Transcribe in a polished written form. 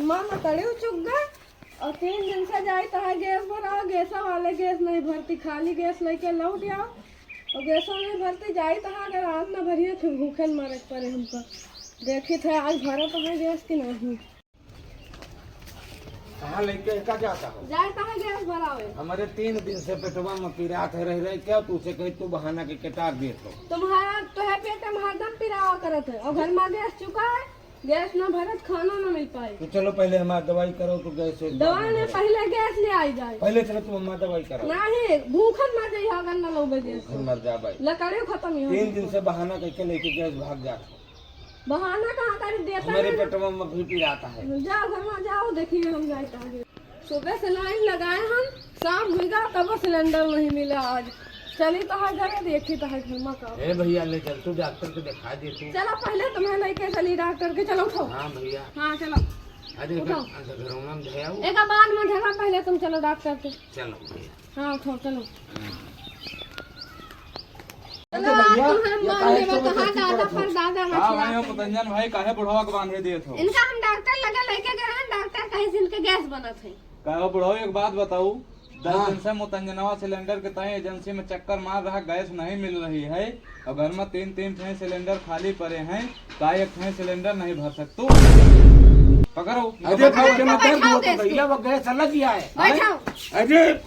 घरमा में कड़ी चुक गए और 3 दिन से जाए तो गैस भरा, गैस वाले गैस नहीं भरती, खाली गैस लेके लौट आओ और गैसों नहीं भरती जाए तो अगर रात में भरिए फिर भूखे मरे पड़े हमको। देखी थे आज भरा तो है गैस की नहीं। कहाँ लेके का जाता हो? जाए तो गैस भरा हुए। हमारे 3 दिन से पेटवा में पीड़ात है रह क्या तुझसे कही तू बहाना के कटार दे तो तुम्हारा तो है पेट में हरदम पिरावा करत है और घर में गैस चुका है, गैस न भरत खाना न मिल पाए। तो चलो पहले हमारी दवाई करो तो गैस से दवाई ने पहले गैस ले आई जाए। पहले चलो तुम हमारी दवाई करो। नहीं भूखन मर जाइए अगर न लोगे गैस मर जा भाई। लकड़ी खत्म ही हो। 3 दिन से बहाना करके लेके गैस भाग जाता बहाना कहाँ कर देता हमारे है। पेटवा में भी पीड़ाता है। जाओ घर में जाओ देखिए हम जाए सुबह से लाइन लगाए हम, शाम हुआ तब सिलेंडर नहीं मिला आज। चली तो है घर देखी तो है घर में का। ए भैया ले चल तू डॉक्टर को दिखा दे तू। चलो पहले तुम्हें लेके चली डॉक्टर के। चलो उठो। हाँ भैया। हाँ चलो अरे उठाओ। घरों में धयाओ। एक बाद में झगड़ा पहले तुम चलो डॉक्टर के। चलो भैया। हाँ उठो चलो। पतंजन भाई काहे बुढ़वा के बांधे दिए थे? इनका हम डॉक्टर लगे लेके गए हैं, डॉक्टर कहे से इनके गैस बनत है। काहे बुढ़वा एक बात बताऊ, 10 दिन से मुतंजनवा सिलेंडर के तय एजेंसी में चक्कर मार रहा, गैस नहीं मिल रही है और घर में 3 थे सिलेंडर खाली पड़े हैं, का एक थे सिलेंडर नहीं भर सकते। पकड़ो। अरे भैया वो गैस अलग ही है। बैठाओ। अरे